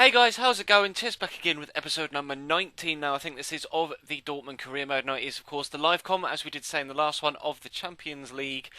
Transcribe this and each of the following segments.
Hey guys, how's it going? Ches back again with episode number 19 now. I think this is of the Dortmund career mode. Now it is of course the live com, as we did say in the last one, of the Champions League.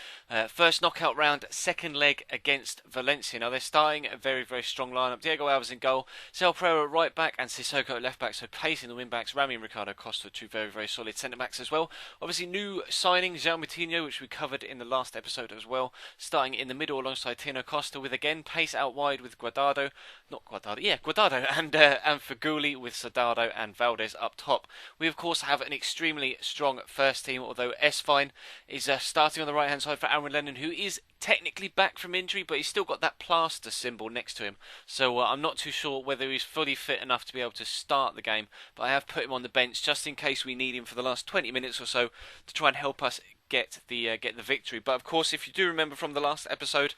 First knockout round, second leg against Valencia. Now they're starting a very, very strong lineup. Diego Alves in goal, Sel Pereira at right back and Sissoko at left back. So pacing the wing backs, Rami and Ricardo Costa, two very, very solid centre backs as well. Obviously new signing, João Moutinho, which we covered in the last episode as well. Starting in the middle alongside Tino Costa with again pace out wide with Guardado. Not Guardado, yeah, Guardado and Faguli with Soldado and Valdez up top. We of course have an extremely strong first team, although Esfine is starting on the right hand side for Aaron Lennon, who is technically back from injury, but he's still got that plaster symbol next to him. So I'm not too sure whether he's fully fit enough to be able to start the game, but I have put him on the bench just in case we need him for the last 20 minutes or so to try and help us get the victory. But of course, if you do remember from the last episode,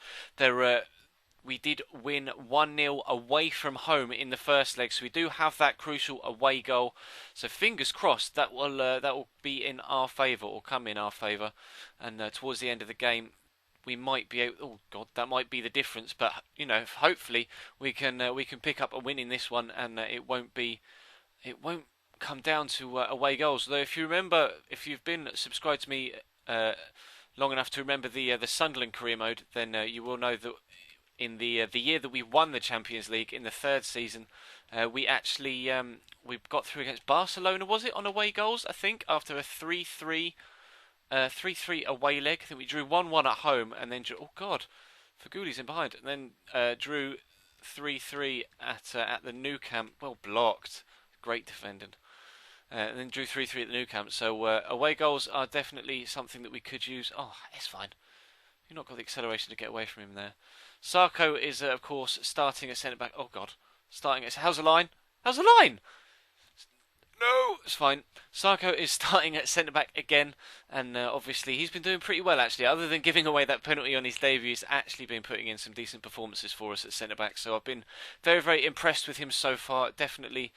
we did win 1-0 away from home in the first leg, so we do have that crucial away goal. So fingers crossed that will be in our favour, or come in our favour, and towards the end of the game we might be able. Oh God, that might be the difference. But you know, hopefully we can pick up a win in this one, and it won't come down to away goals. Though if you remember, if you've been subscribed to me long enough to remember the Sunderland career mode, then you will know that in the year that we won the Champions League in the third season, we actually we got through against Barcelona, was it, on away goals? I think after a 3-3 away leg. I think we drew 1-1 at home, and then oh God, Faguli's in behind, and then drew 3-3 at the Nou Camp. Well blocked, great defending. And then drew 3-3 at the Nou Camp. So away goals are definitely something that we could use. Oh, it's fine. You've not got the acceleration to get away from him there. Sarko is, of course, starting at centre-back. Oh, God. Starting at... How's the line? How's the line? No! It's fine. Sarko is starting at centre-back again. And obviously, he's been doing pretty well, actually. Other than giving away that penalty on his debut, he's actually been putting in some decent performances for us at centre-back. So I've been very, very impressed with him so far. Definitely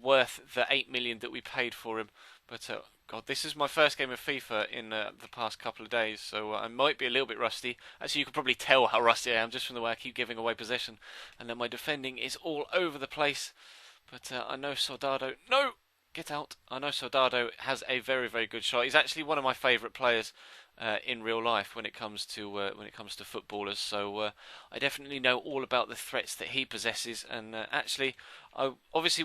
worth the 8 million that we paid for him. But... God, this is my first game of FIFA in the past couple of days, so I might be a little bit rusty. Actually, you can probably tell how rusty I am just from the way I keep giving away possession, and then my defending is all over the place. But I know Soldado... No! Get out! I know Soldado has a very, very good shot. He's actually one of my favourite players in real life when it comes to footballers. So I definitely know all about the threats that he possesses. And actually, obviously,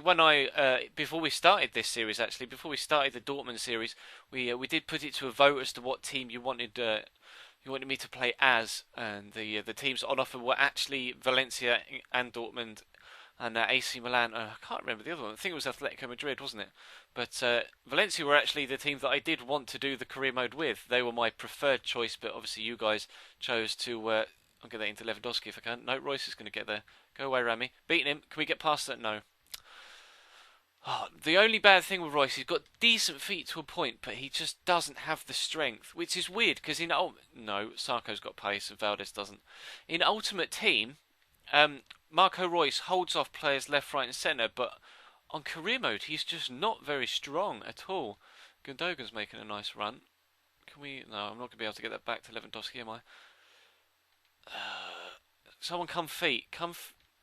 before we started this series, before we started the Dortmund series, we did put it to a vote as to what team you wanted me to play as, and the teams on offer were actually Valencia and Dortmund. And AC Milan, I can't remember the other one. I think it was Atletico Madrid, wasn't it? But Valencia were actually the team that I did want to do the career mode with. They were my preferred choice, but obviously you guys chose to... I'll get that into Lewandowski if I can. No, Royce is going to get there. Go away, Rami. Beating him. Can we get past that? No. Oh, the only bad thing with Royce, he's got decent feet to a point, but he just doesn't have the strength, which is weird, because in... Oh, no, Sarko's got pace and Valdez doesn't. In Ultimate Team... Marco Reus holds off players left, right and centre, but on career mode he's just not very strong at all. Gundogan's making a nice run. Can we... No, I'm not going to be able to get that back to Lewandowski, am I? Someone come feet.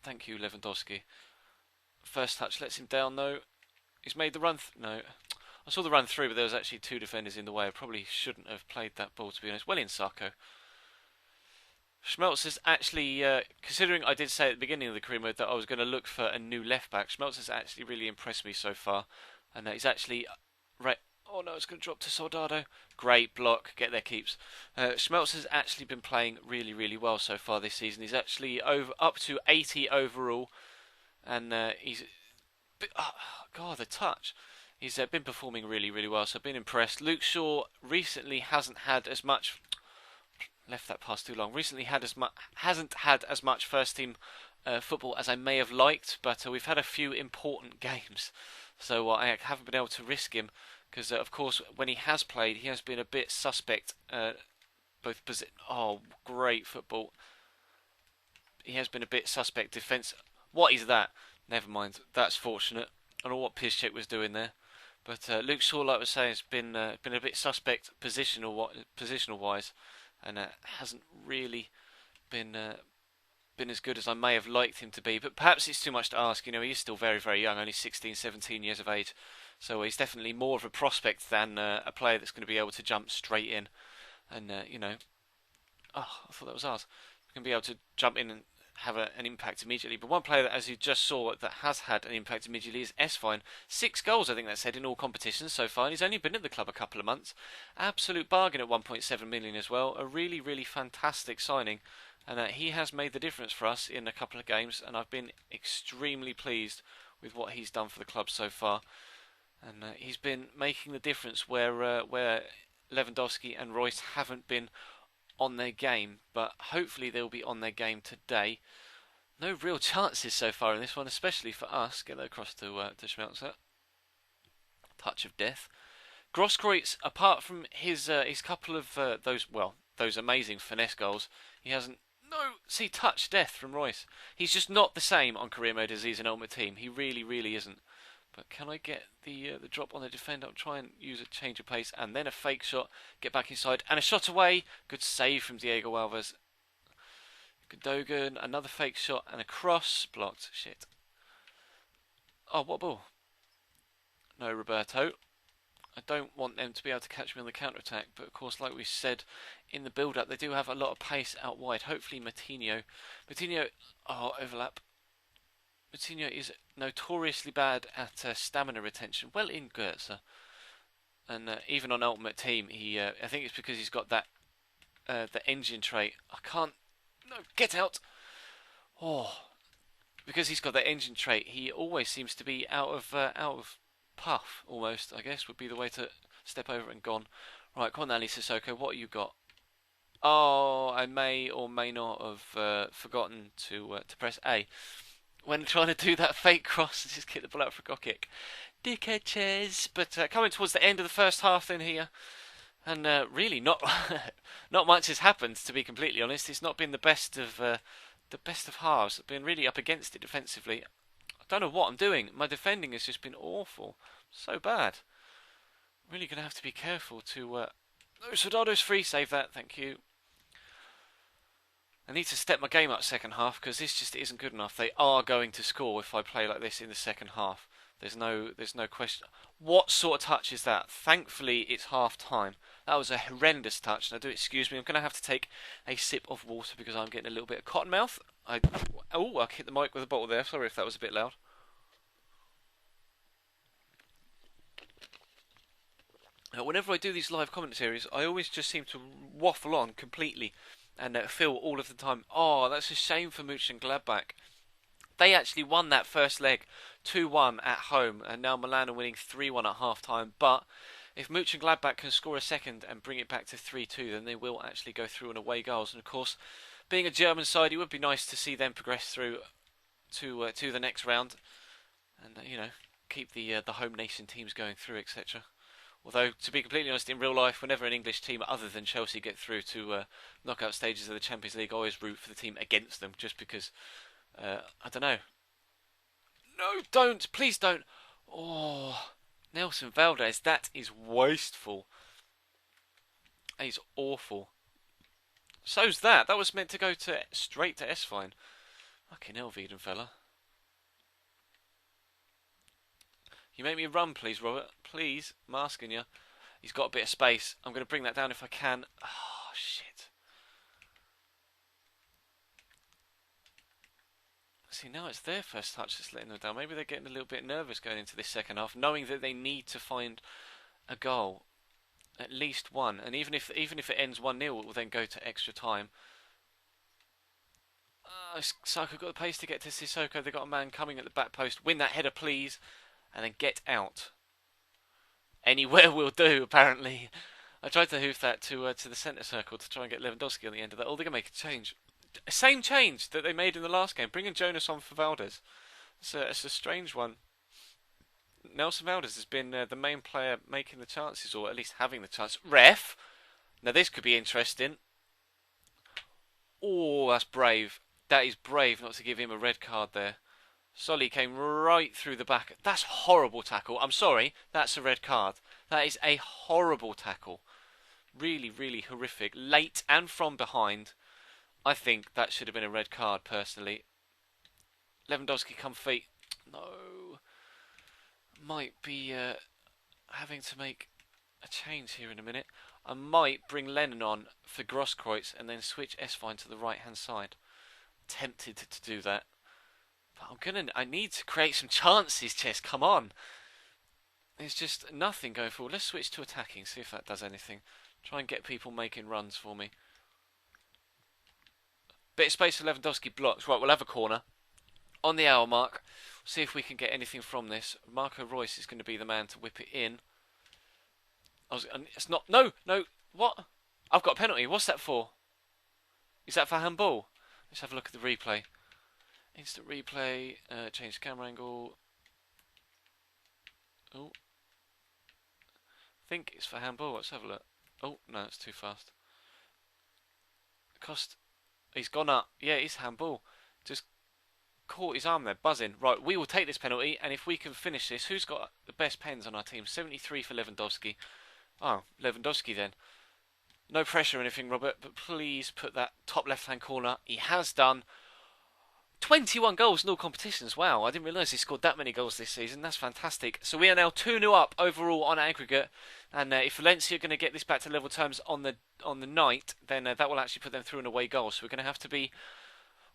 Thank you, Lewandowski. First touch lets him down, though. He's made the run... No. I saw the run through, but there was actually two defenders in the way. I probably shouldn't have played that ball, to be honest. Well in, Sarko. Schmelz has actually, considering I did say at the beginning of the career mode that I was going to look for a new left back, Schmelz has actually really impressed me so far, and he's actually oh no, it's going to drop to Soldado. Great block, get their keeps. Schmelz has actually been playing really, really well so far this season. He's actually up to 80 overall, and he's God, the touch. He's been performing really, really well, so I've been impressed. Luke Shaw recently hasn't had as much. Left that pass too long. Recently hasn't had as much first team football as I may have liked, but we've had a few important games, so I haven't been able to risk him because, of course, when he has played, he has been a bit suspect. Oh, great football! He has been a bit suspect defence. What is that? Never mind. That's fortunate. I don't know what Piszczek was doing there, but Luke Shaw, like I was saying, has been a bit suspect positional wise. And hasn't really been been as good as I may have liked him to be, but perhaps it's too much to ask. You know, he is still very, very young, only 16, 17 years of age, so he's definitely more of a prospect than a player that's going to be able to jump straight in. And you know, oh, I thought that was ours. Going to be able to jump in and have an impact immediately. But one player that, as you just saw, that has had an impact immediately is S-Fine. 6 goals, I think that's said, in all competitions so far. And he's only been at the club a couple of months. Absolute bargain at 1.7 million as well. A really, really fantastic signing. And he has made the difference for us in a couple of games. And I've been extremely pleased with what he's done for the club so far. And he's been making the difference where Lewandowski and Royce haven't been on their game, but hopefully they'll be on their game today. No real chances so far in this one, especially for us. Get that across to Schmelzer. Touch of death. Grosskreutz, apart from his couple of those amazing finesse goals, he hasn't. No, see, touch death from Royce. He's just not the same on career mode as he's in Ultimate Team. He really, really isn't. But can I get the drop on the defender? I'll try and use a change of pace and then a fake shot. Get back inside and a shot away. Good save from Diego Alves. Gundogan, another fake shot and a cross. Blocked. Shit. Oh, what ball? No, Roberto. I don't want them to be able to catch me on the counter-attack. But of course, like we said in the build-up, they do have a lot of pace out wide. Hopefully Matinho. Oh, overlap. Matinho is notoriously bad at stamina retention. Well in Goetze. And even on Ultimate Team, I think it's because he's got that the engine trait. I can't. No, get out. Oh, because he's got that engine trait, he always seems to be out of puff. Almost, I guess, would be the way to step over and gone. Right, come on, Ali Sissoko. What you got? Oh, I may or may not have forgotten to press A when trying to do that fake cross and just kick the ball out for a goal kick. Dickhead Ches. But coming towards the end of the first half then here. And really not not much has happened, to be completely honest. It's not been the best of halves. I've been really up against it defensively. I don't know what I'm doing. My defending has just been awful. So bad. Really going to have to be careful to... No, Soldado's free. Save that. Thank you. I need to step my game up second half because this just isn't good enough. They are going to score if I play like this in the second half. There's no question. What sort of touch is that? Thankfully, it's half time. That was a horrendous touch. Now, do excuse me. I'm going to have to take a sip of water because I'm getting a little bit of cotton mouth. I hit the mic with a bottle there. Sorry if that was a bit loud. Whenever I do these live commentaries, I always just seem to waffle on completely. And Phil all of the time, oh, that's a shame for Mönchengladbach. They actually won that first leg 2-1 at home, and now Milan are winning 3-1 at half-time. But if Mönchengladbach can score a second and bring it back to 3-2, then they will actually go through on away goals. And of course, being a German side, it would be nice to see them progress through to the next round, and keep the home nation teams going through, etc. Although, to be completely honest, in real life, whenever an English team other than Chelsea get through to knockout stages of the Champions League, I always root for the team against them, just because, I don't know. No, don't! Please don't! Oh, Nelson Valdez, that is wasteful. That is awful. So's that. That was meant to go straight to S-Fine. Fucking hell, Wiedenfeller. You make me run, please, Robert. Please. I'm asking you. He's got a bit of space. I'm going to bring that down if I can. Oh, shit. See, now it's their first touch that's letting them down. Maybe they're getting a little bit nervous going into this second half, knowing that they need to find a goal. At least one. And even if it ends 1-0, it will then go to extra time. Saka got the pace to get to Sissoko. They've got a man coming at the back post. Win that header, please. And then get out. Anywhere will do, apparently. I tried to hoof that to the centre circle to try and get Lewandowski on the end of that. Oh, they're going to make a change. Same change that they made in the last game. Bringing Jonas on for Valdez. It's a strange one. Nelson Valdez has been the main player making the chances, or at least having the chance. Ref! Now this could be interesting. Oh, that's brave. That is brave not to give him a red card there. Solly came right through the back. That's horrible tackle. I'm sorry, that's a red card. That is a horrible tackle. Really, really horrific. Late and from behind. I think that should have been a red card, personally. Lewandowski, come feet. No. Might be having to make a change here in a minute. I might bring Lennon on for Grosskreutz and then switch Esswein to the right-hand side. Tempted to do that. But I need to create some chances, Chess. Come on. There's just nothing going forward. Let's switch to attacking, see if that does anything. Try and get people making runs for me. Bit of space for Lewandowski, blocks. Right, we'll have a corner. On the hour mark, see if we can get anything from this. Marco Reus is going to be the man to whip it in. It's not. No. What? I've got a penalty. What's that for? Is that for handball? Let's have a look at the replay. Instant replay. Change camera angle. Oh. I think it's for handball. Let's have a look. Oh, no, it's too fast. He's gone up. Yeah, it's handball. Just caught his arm there, buzzing. Right, we will take this penalty, and if we can finish this, who's got the best pens on our team? 73 for Lewandowski. Oh, Lewandowski then. No pressure or anything, Robert, but please put that top left-hand corner. He has done. 21 goals, no competitions. Wow, I didn't realise he scored that many goals this season. That's fantastic. So we are now 2-0 up overall on aggregate. And if Valencia are going to get this back to level terms on the night, then that will actually put them through an away goal. So we're going to have to be...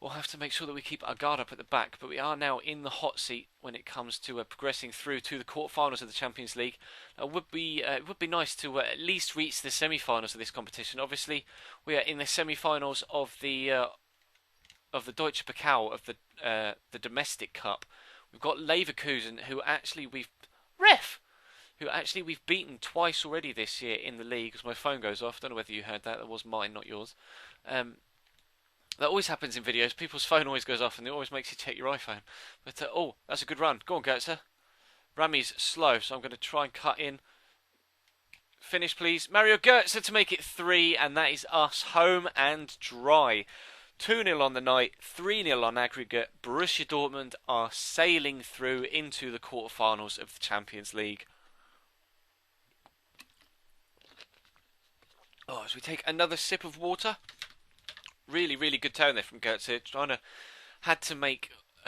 We'll have to make sure that we keep our guard up at the back. But we are now in the hot seat when it comes to progressing through to the quarterfinals of the Champions League. It would be nice to at least reach the semi-finals of this competition. Obviously, we are in the semi-finals of the Deutsche Pokal, of the domestic cup. We've got Leverkusen, who actually we've beaten twice already this year in the league. Because my phone goes off. I don't know whether you heard that. That was mine, not yours. That always happens in videos. People's phone always goes off, and it always makes you check your iPhone. But oh, that's a good run. Go on, Goetze. Rami's slow, so I'm going to try and cut in. Finish, please. Mario Goetze to make it 3, and that is us home and dry. 2-0 on the night, 3-0 on aggregate. Borussia Dortmund are sailing through into the quarterfinals of the Champions League. Oh, as we take another sip of water. Really, really good turn there from Goetze. Had to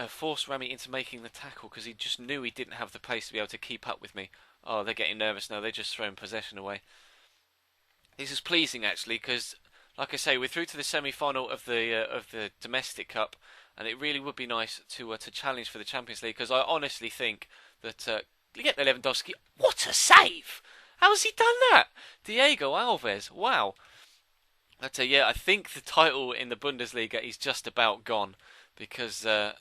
force Rami into making the tackle because he just knew he didn't have the pace to be able to keep up with me. Oh, they're getting nervous now. They're just throwing possession away. This is pleasing actually because, like I say, we're through to the semi-final of the domestic cup, and it really would be nice to challenge for the Champions League because I honestly think that you get the Lewandowski. What a save! How's he done that? Diego Alves. Wow. But yeah, I think the title in the Bundesliga is just about gone because not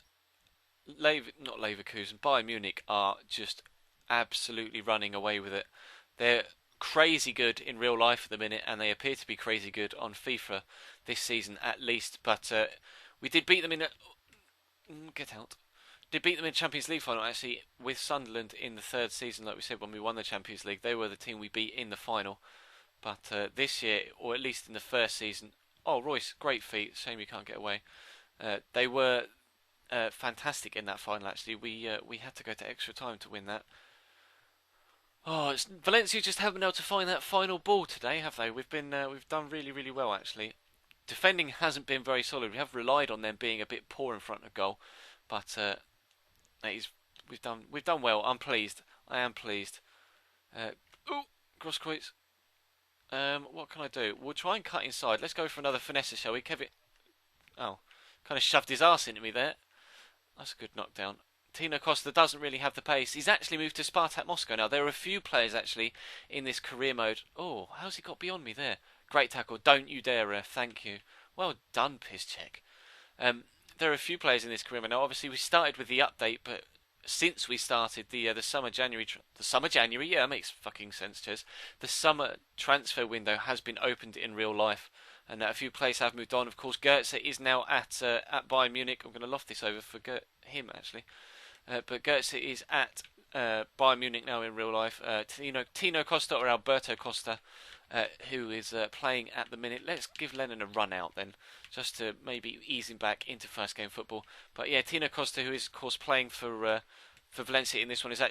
Leverkusen, Bayern Munich are just absolutely running away with it. They're crazy good in real life at the minute, and they appear to be crazy good on FIFA this season at least. But we did beat them in Did beat them in Champions League final actually with Sunderland in the third season, like we said when we won the Champions League. They were the team we beat in the final. But this year, or at least in the first season, oh, Royce, great feat. Shame you can't get away. They were fantastic in that final. Actually, we had to go to extra time to win that. Oh, Valencia just haven't been able to find that final ball today, have they? We've done really, really well actually. Defending hasn't been very solid. We have relied on them being a bit poor in front of goal, but we've done well. I'm pleased. I am pleased. Grosskreutz. What can I do? We'll try and cut inside. Let's go for another finesse, shall we? Kevin. Oh, kind of shoved his arse into me there. That's a good knockdown. Tino Costa doesn't really have the pace. He's actually moved to Spartak Moscow now. There are a few players actually in this career mode. Oh, how's he got beyond me there? Great tackle. Don't you dare, ref. Thank you. Well done, Piszczek. There are a few players in this career mode. Now, obviously, we started with the update, but since we started the summer January, yeah, that makes fucking sense, Jez. The summer transfer window has been opened in real life, and a few players have moved on. Of course, Goetze is now at Bayern Munich. I'm going to loft this over for him actually, but Goetze is at Bayern Munich now in real life. Tino Costa or Alberto Costa, who is playing at the minute. Let's give Lennon a run out then, just to maybe ease him back into first game football. But yeah, Tino Costa, who is of course playing for Valencia in this one, has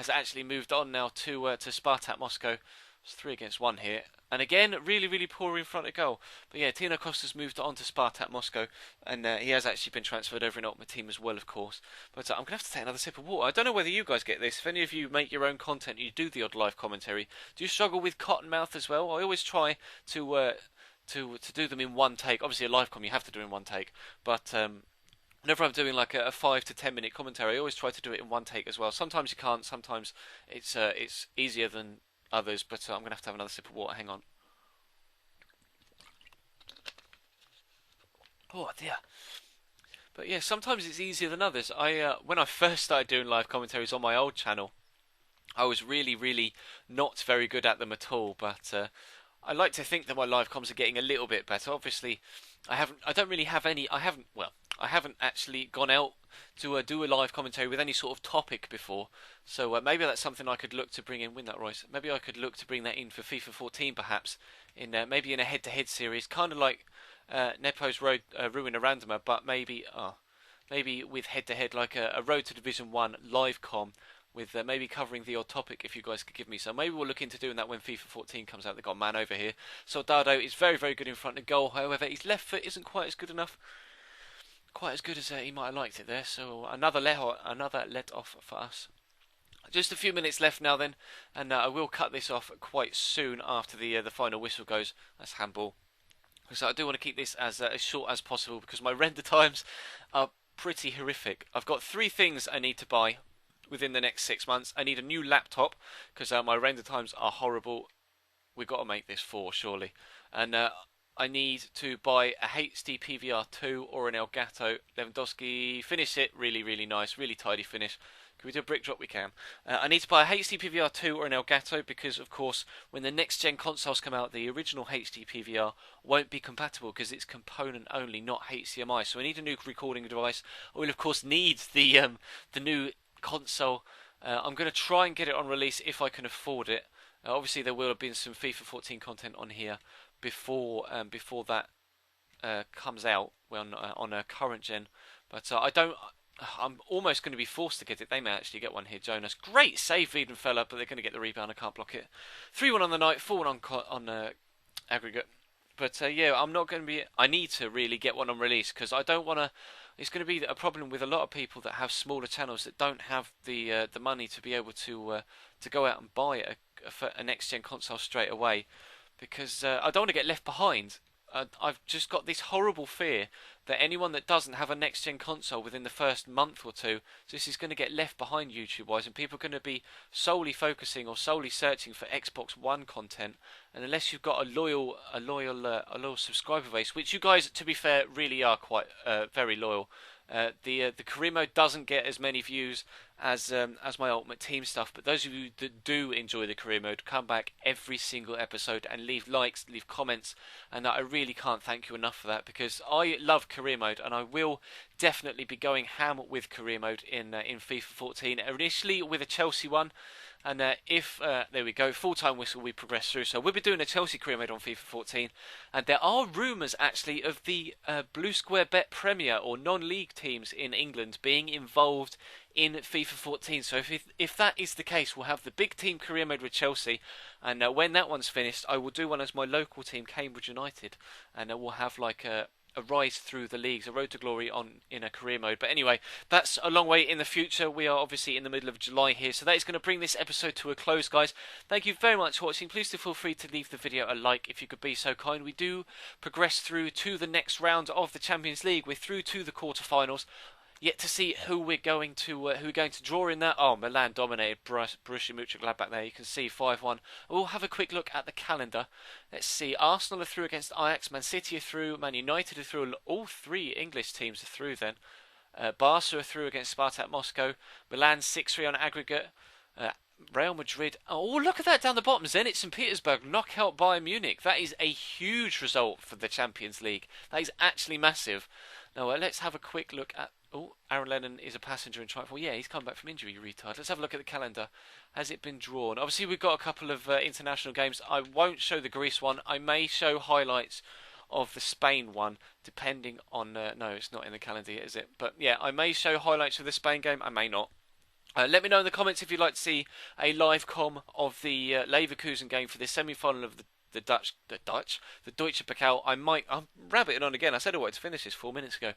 actually moved on now to Spartak Moscow. It's 3 against 1 here. And again, really, really poor in front of goal. But yeah, Tino Costa's moved on to Spartak Moscow, and he has actually been transferred over in Ultimate Team as well, of course. But I'm going to have to take another sip of water. I don't know whether you guys get this. If any of you make your own content, you do the odd live commentary. Do you struggle with cotton mouth as well? I always try to do them in one take. Obviously, a live com you have to do in one take, but whenever I'm doing like a 5 to 10 minute commentary, I always try to do it in one take as well. Sometimes you can't. Sometimes it's easier than others. But I'm gonna have to have another sip of water. Hang on. Oh dear. But yeah, sometimes it's easier than others. When I first started doing live commentaries on my old channel, I was really, really not very good at them at all. But I like to think that my live comms are getting a little bit better. Obviously, I don't really have any. I haven't. Well, I haven't actually gone out to do a live commentary with any sort of topic before. So maybe that's something I could look to bring in. Win that, Royce. Maybe I could look to bring that in for FIFA 14, perhaps in maybe in a head-to-head series, kind of like Nepo's Road Ruin a Randomer, but maybe with head-to-head, like a Road to Division 1 live com with maybe covering the odd topic if you guys could give me some. Maybe we'll look into doing that when FIFA 14 comes out. They've got a man over here. Soldado is very, very good in front of goal. However, his left foot isn't quite as good enough. Quite as good as he might have liked it there. So another let off for us. Just a few minutes left now then, and I will cut this off quite soon after the final whistle goes. That's handball. So I do want to keep this as short as possible because my render times are pretty horrific. I've got 3 things I need to buy within the next 6 months. I need a new laptop because my render times are horrible. We've got to make this 4 surely. And I need to buy a HD PVR2 or an Elgato. Lewandowski, finish it. Really, really nice. Really tidy finish. Can we do a brick drop? We can. I need to buy a HD PVR2 or an Elgato because, of course, when the next-gen consoles come out, the original HD PVR won't be compatible because it's component only, not HDMI. So I need a new recording device. I will, of course, need the new console. I'm going to try and get it on release if I can afford it. Obviously, there will have been some FIFA 14 content on here before that comes out on a current gen. But I'm almost going to be forced to get it. They may actually get one here. Jonas, great save, Wiedenfeller, but they're going to get the rebound. I can't block it. 3-1 on the night, 4-1 on aggregate. But yeah, I'm not going to be. I need to really get one on release because I don't want to. It's going to be a problem with a lot of people that have smaller channels that don't have the money to be able to go out and buy a next gen console straight away, because I don't want to get left behind. I've just got this horrible fear that anyone that doesn't have a next gen console within the first month or two, this is going to get left behind YouTube wise, and people are going to be solely focusing or solely searching for Xbox One content. And unless you've got a loyal subscriber base, which you guys, to be fair, really are quite very loyal. The career mode doesn't get as many views as my Ultimate Team stuff, but those of you that do enjoy the career mode come back every single episode and leave likes, leave comments, and I really can't thank you enough for that, because I love career mode and I will definitely be going ham with career mode in FIFA 14, initially with a Chelsea one. And if, there we go, full-time whistle, we progress through. So we'll be doing a Chelsea career mode on FIFA 14. And there are rumours, actually, of the Blue Square Bet Premier or non-league teams in England being involved in FIFA 14. So if that is the case, we'll have the big team career mode with Chelsea. And when that one's finished, I will do one as my local team, Cambridge United. And we'll have like a rise through the leagues, a road to glory in a career mode. But anyway, that's a long way in the future. We are obviously in the middle of July here, so that is going to bring this episode to a close, guys. Thank you very much for watching. Please do feel free to leave the video a like if you could be so kind. We do progress through to the next round of the Champions League. We're through to the quarterfinals. Yet to see who we're going to draw in that. Oh, Milan dominated Borussia Mönchengladbach there. You can see 5-1. We'll have a quick look at the calendar. Let's see. Arsenal are through against Ajax. Man City are through. Man United are through. All 3 English teams are through then. Barca are through against Spartak Moscow. Milan 6-3 on aggregate. Real Madrid. Oh, look at that down the bottom. Zenit St. Petersburg knockout Bayern Munich. That is a huge result for the Champions League. That is actually massive. Now, let's have a quick look at... Oh, Aaron Lennon is a passenger in Triumph. Well, yeah, he's come back from injury, you retard. Let's have a look at the calendar. Has it been drawn? Obviously, we've got a couple of international games. I won't show the Greece one. I may show highlights of the Spain one, depending on... no, it's not in the calendar yet, is it? But, yeah, I may show highlights of the Spain game. I may not. Let me know in the comments if you'd like to see a live com of the Leverkusen game for this semi-final of the Deutsche Pokal. I'm rabbiting on again. I said I wanted to finish this 4 minutes ago.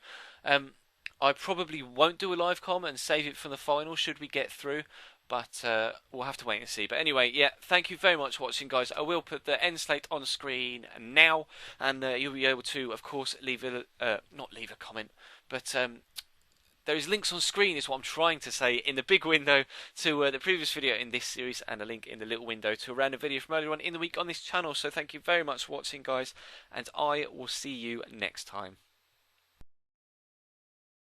I probably won't do a live com and save it for the final should we get through, but we'll have to wait and see. But anyway, yeah, thank you very much for watching, guys. I will put the end slate on screen now, and you'll be able to, of course, not leave a comment, but those links on screen is what I'm trying to say in the big window to the previous video in this series, and a link in the little window to a random video from earlier on in the week on this channel. So thank you very much for watching, guys, and I will see you next time.